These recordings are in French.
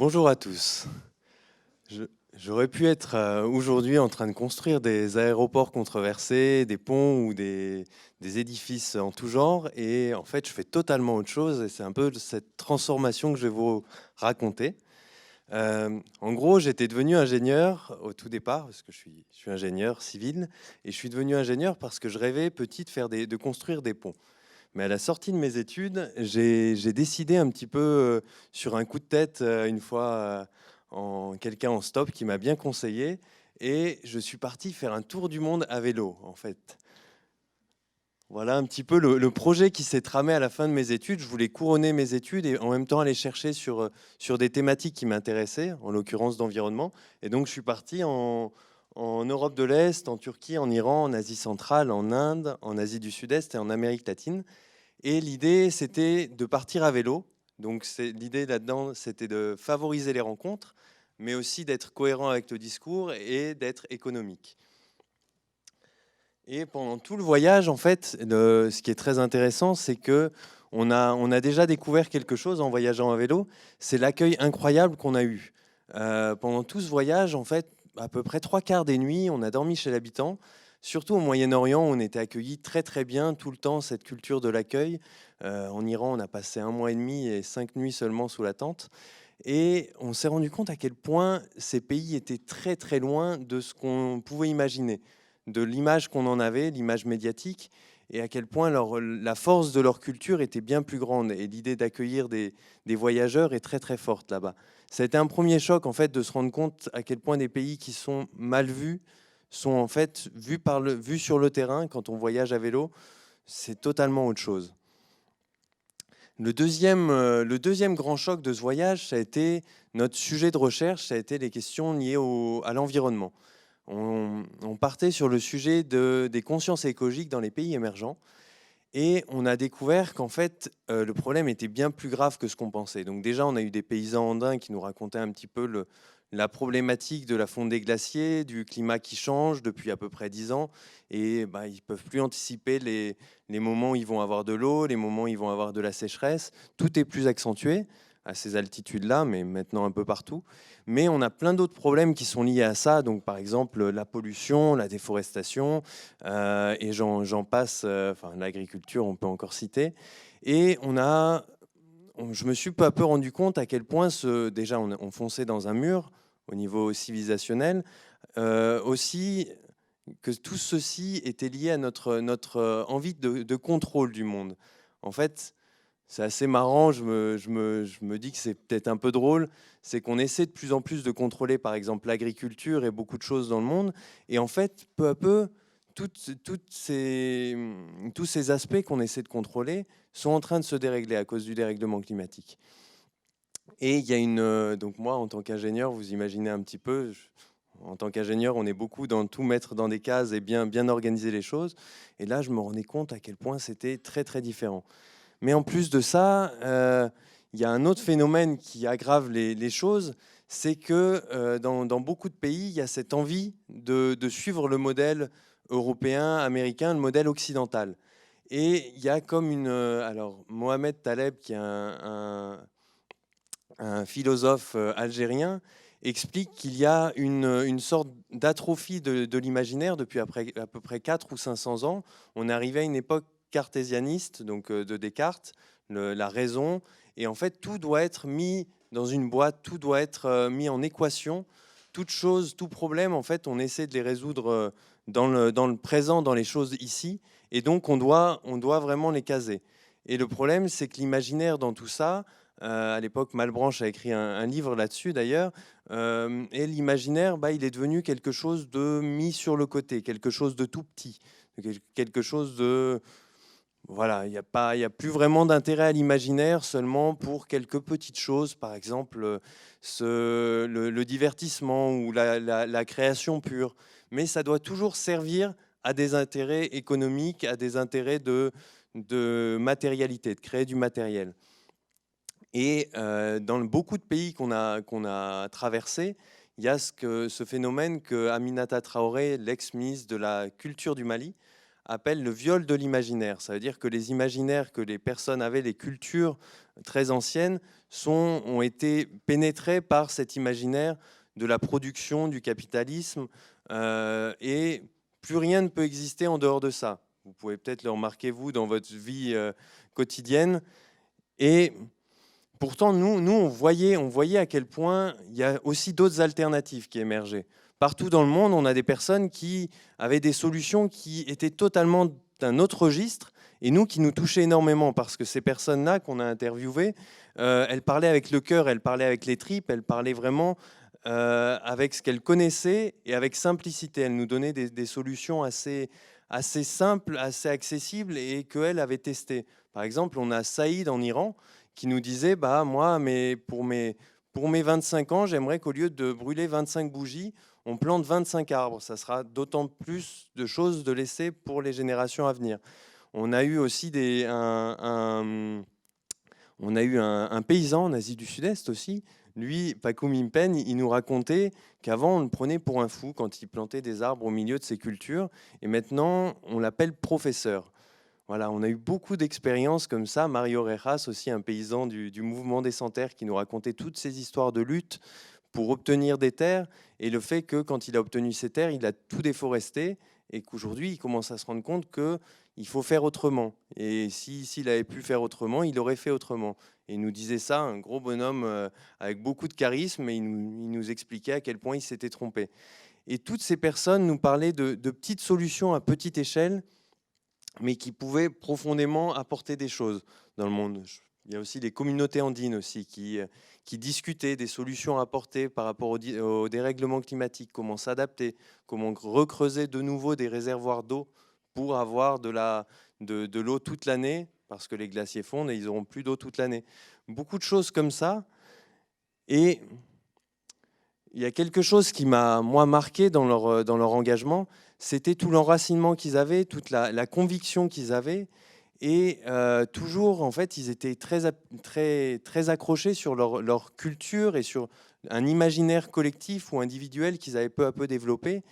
Bonjour à tous. Je- J'aurais pu être aujourd'hui en train de construire des aéroports controversés, des ponts ou des édifices en tout genre, et en fait je fais totalement autre chose, et c'est un peu cette transformation que je vais vous raconter. En gros, j'étais devenu ingénieur au tout départ, parce que je suis ingénieur civil, et je suis devenu ingénieur parce que je rêvais petit de construire des ponts. Mais à la sortie de mes études, j'ai décidé un petit peu sur un coup de tête, une fois, en quelqu'un en stop qui m'a bien conseillé, et je suis parti faire un tour du monde à vélo, en fait. Voilà un petit peu le projet qui s'est tramé à la fin de mes études. Je voulais couronner mes études et en même temps aller chercher sur des thématiques qui m'intéressaient, en l'occurrence d'environnement. Et donc je suis parti en Europe de l'Est, en Turquie, en Iran, en Asie centrale, en Inde, en Asie du Sud-Est et en Amérique latine. Et l'idée, c'était de partir à vélo. Donc l'idée là-dedans, c'était de favoriser les rencontres, mais aussi d'être cohérent avec le discours et d'être économique. Et pendant tout le voyage, en fait, ce qui est très intéressant, c'est que on a déjà découvert quelque chose en voyageant à vélo, c'est l'accueil incroyable qu'on a eu. Pendant tout ce voyage, en fait, à peu près trois quarts des nuits, on a dormi chez l'habitant. Surtout au Moyen-Orient, on était accueillis très très bien tout le temps, cette culture de l'accueil. En Iran, on a passé un mois et demi et 5 nuits seulement sous la tente. Et on s'est rendu compte à quel point ces pays étaient très très loin de ce qu'on pouvait imaginer, de l'image qu'on en avait, l'image médiatique, et à quel point la force de leur culture était bien plus grande. Et l'idée d'accueillir des voyageurs est très très forte là-bas. Ça a été un premier choc en fait de se rendre compte à quel point des pays qui sont mal vus sont en fait vus sur le terrain quand on voyage à vélo. C'est totalement autre chose. Le deuxième grand choc de ce voyage, ça a été notre sujet de recherche, ça a été les questions liées à l'environnement. On partait sur le sujet des consciences écologiques dans les pays émergents et on a découvert qu'en fait, le problème était bien plus grave que ce qu'on pensait. Donc déjà, on a eu des paysans andins qui nous racontaient un petit peu la problématique de la fonte des glaciers, du climat qui change depuis à peu près 10 ans. Et bah, ils ne peuvent plus anticiper les moments où ils vont avoir de l'eau, les moments où ils vont avoir de la sécheresse. Tout est plus accentué à ces altitudes-là, mais maintenant un peu partout. Mais on a plein d'autres problèmes qui sont liés à ça. Donc par exemple, la pollution, la déforestation, et j'en passe, enfin l'agriculture, on peut encore citer. Et je me suis peu à peu rendu compte à quel point déjà on fonçait dans un mur au niveau civilisationnel, aussi que tout ceci était lié à notre envie de contrôle du monde. En fait, c'est assez marrant, je me dis que c'est peut-être un peu drôle, c'est qu'on essaie de plus en plus de contrôler, par exemple, l'agriculture et beaucoup de choses dans le monde. Et en fait, peu à peu, tous ces aspects qu'on essaie de contrôler sont en train de se dérégler à cause du dérèglement climatique. Et il y a donc moi, en tant qu'ingénieur, vous imaginez un petit peu, en tant qu'ingénieur, on est beaucoup dans tout mettre dans des cases et bien organiser les choses. Et là, je me rendais compte à quel point c'était très, très différent. Mais en plus de ça, il y a un autre phénomène qui aggrave les choses, c'est que dans beaucoup de pays, il y a cette envie de suivre le modèle européen, américain, le modèle occidental. Et il y a comme alors, Mohamed Taleb, qui est un philosophe algérien, explique qu'il y a une sorte d'atrophie de l'imaginaire depuis à peu près 4 ou 500 ans. On est arrivé à une époque cartésianiste, donc de Descartes, la raison, et en fait tout doit être mis dans une boîte, tout doit être mis en équation. Toute chose, tout problème, en fait, on essaie de les résoudre dans le présent, dans les choses ici, et donc on doit vraiment les caser. Et le problème, c'est que l'imaginaire dans tout ça, à l'époque, Malebranche a écrit un livre là-dessus d'ailleurs. Et l'imaginaire, bah, il est devenu quelque chose de mis sur le côté, quelque chose de tout petit, quelque chose de... Voilà, il y a plus vraiment d'intérêt à l'imaginaire, seulement pour quelques petites choses, par exemple le divertissement ou la création pure. Mais ça doit toujours servir à des intérêts économiques, à des intérêts de matérialité, de créer du matériel. Et dans beaucoup de pays qu'on a traversés, il y a ce phénomène que Aminata Traoré, l'ex-ministre de la Culture du Mali, appelle le viol de l'imaginaire. Ça veut dire que les imaginaires que les personnes avaient, les cultures très anciennes, ont été pénétrés par cet imaginaire de la production, du capitalisme, et plus rien ne peut exister en dehors de ça. Vous pouvez peut-être le remarquer, vous, dans votre vie quotidienne. Et pourtant, nous on voyait à quel point il y a aussi d'autres alternatives qui émergeaient. Partout dans le monde, on a des personnes qui avaient des solutions qui étaient totalement d'un autre registre, et nous, qui nous touchaient énormément, parce que ces personnes-là qu'on a interviewées, elles parlaient avec le cœur, elles parlaient avec les tripes, elles parlaient vraiment avec ce qu'elles connaissaient et avec simplicité. Elles nous donnaient des solutions assez simples, assez accessibles, et qu'elles avaient testées. Par exemple, on a Saïd en Iran qui nous disait, moi, pour mes 25 ans, j'aimerais qu'au lieu de brûler 25 bougies, on plante 25 arbres. Ça sera d'autant plus de choses de laisser pour les générations à venir. On a eu aussi un paysan en Asie du Sud-Est aussi. Lui, Pakoum Impen, il nous racontait qu'avant, on le prenait pour un fou quand il plantait des arbres au milieu de ses cultures. Et maintenant, on l'appelle professeur. Voilà, on a eu beaucoup d'expériences comme ça. Mario Rejas, aussi un paysan du mouvement des Sans-Terres, qui nous racontait toutes ces histoires de lutte pour obtenir des terres, et le fait que quand il a obtenu ces terres, il a tout déforesté, et qu'aujourd'hui, il commence à se rendre compte qu'il faut faire autrement. Et s'il avait pu faire autrement, il aurait fait autrement. Et il nous disait ça, un gros bonhomme avec beaucoup de charisme, et il nous expliquait à quel point il s'était trompé. Et toutes ces personnes nous parlaient de petites solutions à petite échelle, mais qui pouvaient profondément apporter des choses dans le monde. Il y a aussi les communautés andines aussi qui discutaient des solutions à apporter par rapport au dérèglement climatique, comment s'adapter, comment recreuser de nouveau des réservoirs d'eau pour avoir de l'eau toute l'année, parce que les glaciers fondent et ils n'auront plus d'eau toute l'année. Beaucoup de choses comme ça. Et il y a quelque chose qui m'a, moi, marqué dans leur engagement, c'était tout l'enracinement qu'ils avaient, toute la conviction qu'ils avaient. Et toujours, en fait, ils étaient très accrochés sur leur culture et sur un imaginaire collectif ou individuel qu'ils avaient peu à peu développé.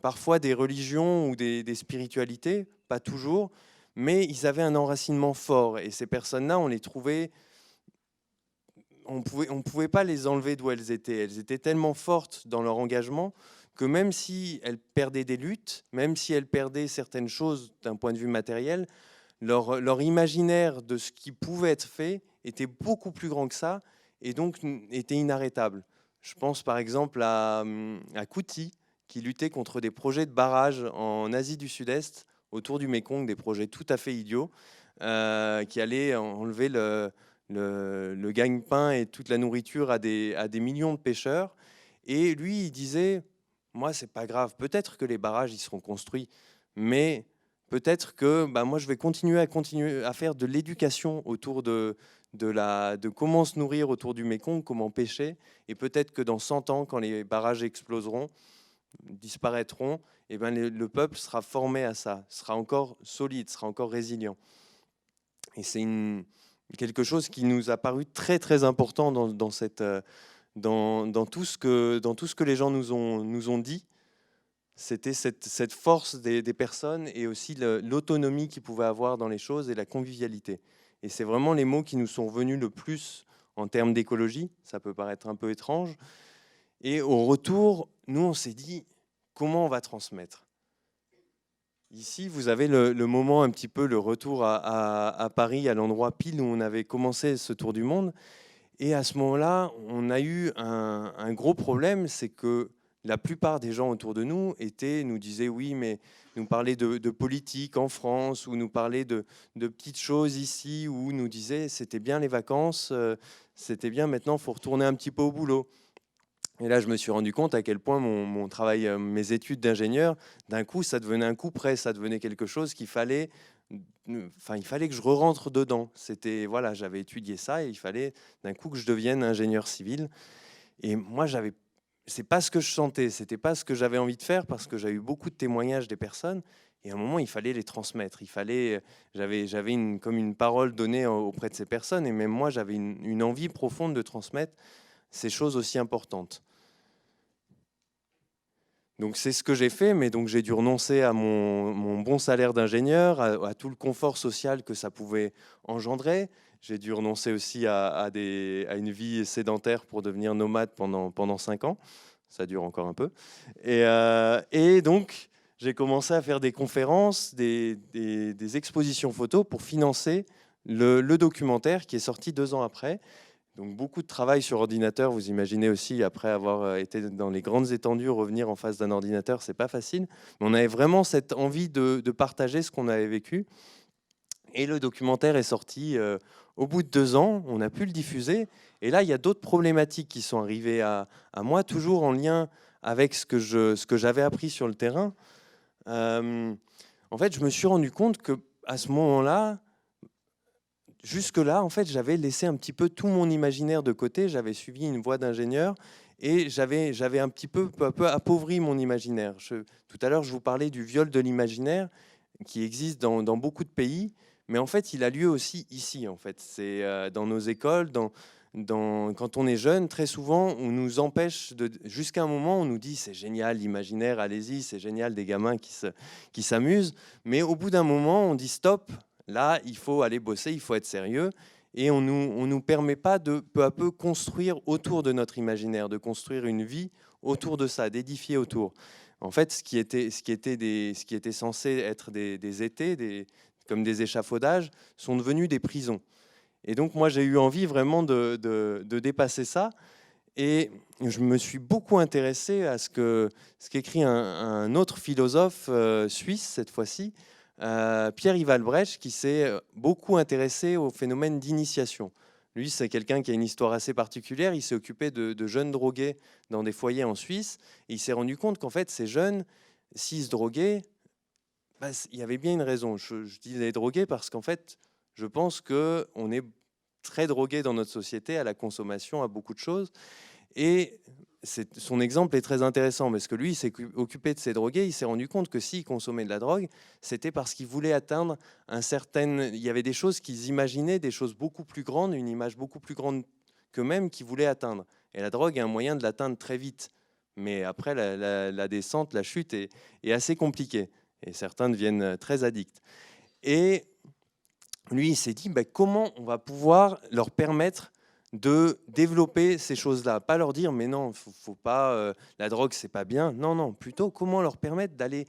Parfois des religions ou des spiritualités, pas toujours, mais ils avaient un enracinement fort. Et ces personnes-là, on les trouvait, on pouvait pas les enlever d'où elles étaient. Elles étaient tellement fortes dans leur engagement que même si elles perdaient des luttes, même si elles perdaient certaines choses d'un point de vue matériel, leur imaginaire de ce qui pouvait être fait était beaucoup plus grand que ça, et donc était inarrêtable. Je pense par exemple à Kouti, qui luttait contre des projets de barrages en Asie du Sud-Est, autour du Mékong, des projets tout à fait idiots, qui allaient enlever le gagne-pain et toute la nourriture à des millions de pêcheurs. Et lui, il disait, moi, c'est pas grave, peut-être que les barrages, ils seront construits, mais peut-être que moi, je vais continuer à faire de l'éducation autour de comment se nourrir autour du Mékong, comment pêcher, et peut-être que dans 100 ans, quand les barrages exploseront, disparaîtront, et le peuple sera formé à ça, sera encore solide, sera encore résilient. Et c'est quelque chose qui nous a paru très très important dans tout ce que les gens nous ont dit. C'était cette force des personnes, et aussi l'autonomie qu'ils pouvaient avoir dans les choses et la convivialité. Et c'est vraiment les mots qui nous sont revenus le plus en termes d'écologie. Ça peut paraître un peu étrange. Et au retour, nous, on s'est dit, comment on va transmettre ? Ici, vous avez le moment un petit peu, le retour à Paris, à l'endroit pile où on avait commencé ce tour du monde. Et à ce moment-là, on a eu un gros problème, c'est que la plupart des gens autour de nous nous disaient oui, mais nous parlaient de politique en France, ou nous parlaient de petites choses ici, ou nous disaient c'était bien les vacances, c'était bien, maintenant il faut retourner un petit peu au boulot. Et là, je me suis rendu compte à quel point mon travail, mes études d'ingénieur, d'un coup, ça devenait un coup près, ça devenait quelque chose qu'il fallait, il fallait que je re-rentre dedans. C'était, voilà, j'avais étudié ça, et il fallait d'un coup que je devienne ingénieur civil. Et moi, c'est pas ce que je sentais, c'était pas ce que j'avais envie de faire, parce que j'avais eu beaucoup de témoignages des personnes, et à un moment, il fallait les transmettre. J'avais comme une parole donnée auprès de ces personnes, et même moi, j'avais une envie profonde de transmettre ces choses aussi importantes. Donc c'est ce que j'ai fait, mais donc j'ai dû renoncer à mon bon salaire d'ingénieur, à tout le confort social que ça pouvait engendrer. J'ai dû renoncer aussi à une vie sédentaire pour devenir nomade pendant 5 ans. Ça dure encore un peu. Et donc j'ai commencé à faire des conférences, des expositions photos pour financer le documentaire qui est sorti 2 ans après. Donc beaucoup de travail sur ordinateur, vous imaginez aussi, après avoir été dans les grandes étendues, revenir en face d'un ordinateur, c'est pas facile. Mais on avait vraiment cette envie de partager ce qu'on avait vécu. Et le documentaire est sorti au bout de 2 ans, on a pu le diffuser. Et là, il y a d'autres problématiques qui sont arrivées à moi, toujours en lien avec ce que j'avais appris sur le terrain. En fait, je me suis rendu compte que à ce moment-là, jusque-là, en fait, j'avais laissé un petit peu tout mon imaginaire de côté. J'avais suivi une voie d'ingénieur et j'avais un petit peu à peu appauvri mon imaginaire. Tout à l'heure, je vous parlais du viol de l'imaginaire qui existe dans beaucoup de pays, mais en fait, il a lieu aussi ici. En fait, c'est dans nos écoles, quand on est jeune, très souvent, on nous empêche jusqu'à un moment, on nous dit c'est génial l'imaginaire, allez-y, c'est génial des gamins qui s'amusent, mais au bout d'un moment, on dit stop. Là, il faut aller bosser, il faut être sérieux. Et on nous permet pas de peu à peu construire autour de notre imaginaire, de construire une vie autour de ça, d'édifier autour. En fait, ce qui était censé être des étés, comme des échafaudages, sont devenus des prisons. Et donc, moi, j'ai eu envie vraiment de dépasser ça. Et je me suis beaucoup intéressé à ce qu'écrit un autre philosophe suisse, cette fois-ci, Pierre-Yves Albrecht, qui s'est beaucoup intéressé au phénomène d'initiation. Lui, c'est quelqu'un qui a une histoire assez particulière. Il s'est occupé de jeunes drogués dans des foyers en Suisse. Et il s'est rendu compte qu'en fait, ces jeunes, s'ils se droguaient, bah, il y avait bien une raison. Je dis les drogués parce qu'en fait, je pense qu'on est très drogué dans notre société à la consommation, à beaucoup de choses. Et son exemple est très intéressant parce que lui, il s'est occupé de ces drogués. Il s'est rendu compte que s'ils consommaient de la drogue, c'était parce qu'ils voulaient atteindre un certain. Il y avait des choses qu'ils imaginaient, des choses beaucoup plus grandes, une image beaucoup plus grande qu'eux-mêmes qu'ils voulaient atteindre. Et la drogue est un moyen de l'atteindre très vite. Mais après, la descente, la chute est assez compliquée. Et certains deviennent très addicts. Et lui, il s'est dit, bah, comment on va pouvoir leur permettre de développer ces choses-là, pas leur dire mais non, faut pas, la drogue c'est pas bien. Non, non, plutôt comment leur permettre d'aller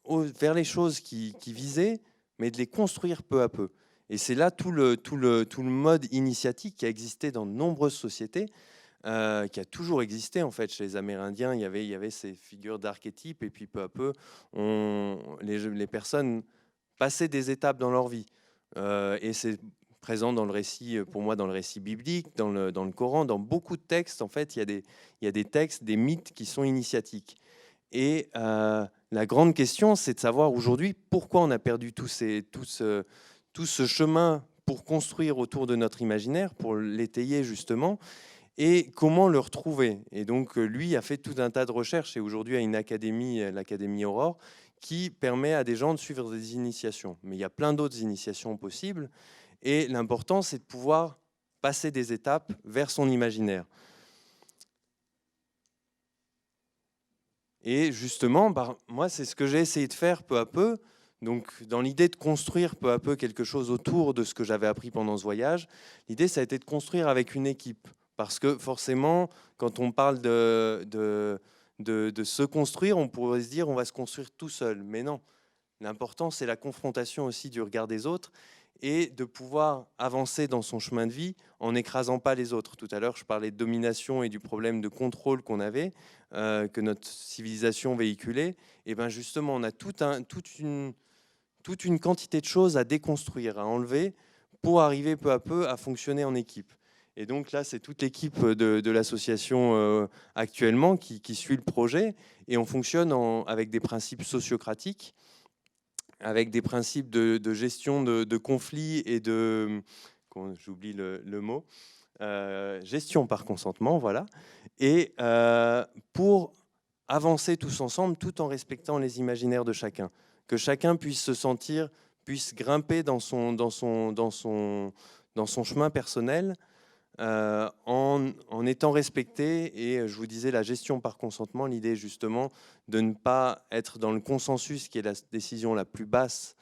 vers les choses qui visaient, mais de les construire peu à peu. Et c'est là tout le mode initiatique qui a existé dans de nombreuses sociétés, qui a toujours existé en fait chez les Amérindiens. Il y avait ces figures d'archétypes et puis peu à peu, les personnes passaient des étapes dans leur vie. Et c'est présent dans le récit, pour moi, dans le récit biblique, dans le Coran, dans beaucoup de textes. En fait, il y a des textes, des mythes qui sont initiatiques. Et la grande question, c'est de savoir aujourd'hui pourquoi on a perdu tout ce chemin pour construire autour de notre imaginaire, pour l'étayer justement, et comment le retrouver. Et donc, lui a fait tout un tas de recherches et aujourd'hui a une académie, l'Académie Aurore, qui permet à des gens de suivre des initiations. Mais il y a plein d'autres initiations possibles. Et l'important, c'est de pouvoir passer des étapes vers son imaginaire. Et justement, moi, c'est ce que j'ai essayé de faire peu à peu. Donc, dans l'idée de construire peu à peu quelque chose autour de ce que j'avais appris pendant ce voyage, l'idée, ça a été de construire avec une équipe. Parce que forcément, quand on parle de se construire, on pourrait se dire on va se construire tout seul. Mais non, l'important, c'est la confrontation aussi du regard des autres et de pouvoir avancer dans son chemin de vie en n'écrasant pas les autres. Tout à l'heure, je parlais de domination et du problème de contrôle qu'on avait, que notre civilisation véhiculait. Et bien justement, on a toute une quantité de choses à déconstruire, à enlever, pour arriver peu à peu à fonctionner en équipe. Et donc là, c'est toute l'équipe de l'association actuellement qui suit le projet. Et on fonctionne avec des principes sociocratiques, avec des principes de gestion de conflits et j'oublie le mot, gestion par consentement, voilà. Et pour avancer tous ensemble, tout en respectant les imaginaires de chacun. Que chacun puisse se sentir, puisse grimper dans son chemin personnel, en étant respecté. Et je vous disais, la gestion par consentement, l'idée est justement de ne pas être dans le consensus, qui est la décision la plus basse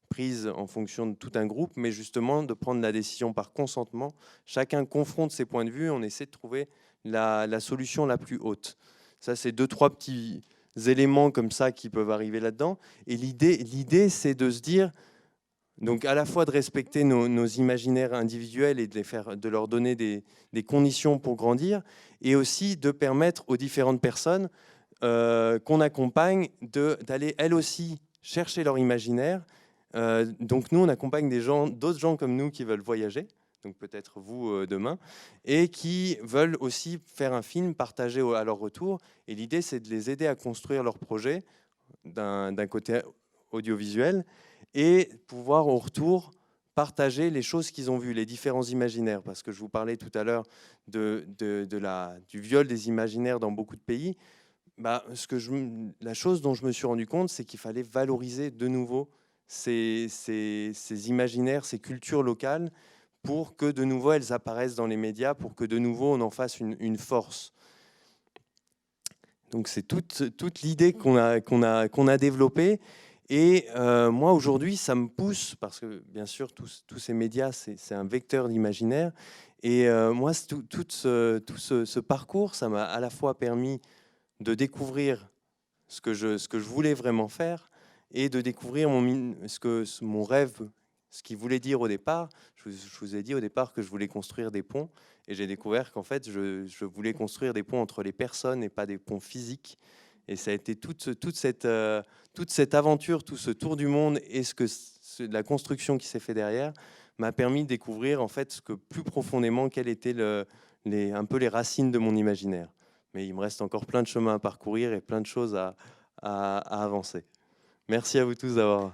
prise en fonction de tout un groupe, mais justement de prendre la décision par consentement. Chacun confronte ses points de vue, on essaie de trouver la solution la plus haute. Ça, c'est 2-3 petits éléments comme ça qui peuvent arriver là-dedans. Et l'idée, c'est de se dire, donc à la fois de respecter nos imaginaires individuels et de leur donner des conditions pour grandir, et aussi de permettre aux différentes personnes qu'on accompagne d'aller elles aussi chercher leur imaginaire. Donc nous, on accompagne d'autres gens comme nous qui veulent voyager, donc peut-être vous demain, et qui veulent aussi faire un film partagé à leur retour. Et l'idée, c'est de les aider à construire leur projet d'un côté audiovisuel et pouvoir au retour partager les choses qu'ils ont vues, les différents imaginaires. Parce que je vous parlais tout à l'heure du viol des imaginaires dans beaucoup de pays. Bah, la chose dont je me suis rendu compte, c'est qu'il fallait valoriser de nouveau ces imaginaires, ces cultures locales, pour que de nouveau elles apparaissent dans les médias, pour que de nouveau on en fasse une force. Donc c'est toute l'idée qu'on a développée. Et moi aujourd'hui, ça me pousse, parce que bien sûr tous ces médias, c'est un vecteur d'imaginaire. Et moi, tout ce parcours, ça m'a à la fois permis de découvrir ce que je voulais vraiment faire et de découvrir mon rêve, ce qu'il voulait dire au départ. Je vous ai dit au départ que je voulais construire des ponts, et j'ai découvert qu'en fait, je voulais construire des ponts entre les personnes et pas des ponts physiques. Et ça a été toute cette aventure, tout ce tour du monde et la construction qui s'est fait derrière m'a permis de découvrir en fait plus profondément quelles étaient un peu les racines de mon imaginaire. Mais il me reste encore plein de chemins à parcourir et plein de choses à avancer. Merci à vous tous d'avoir...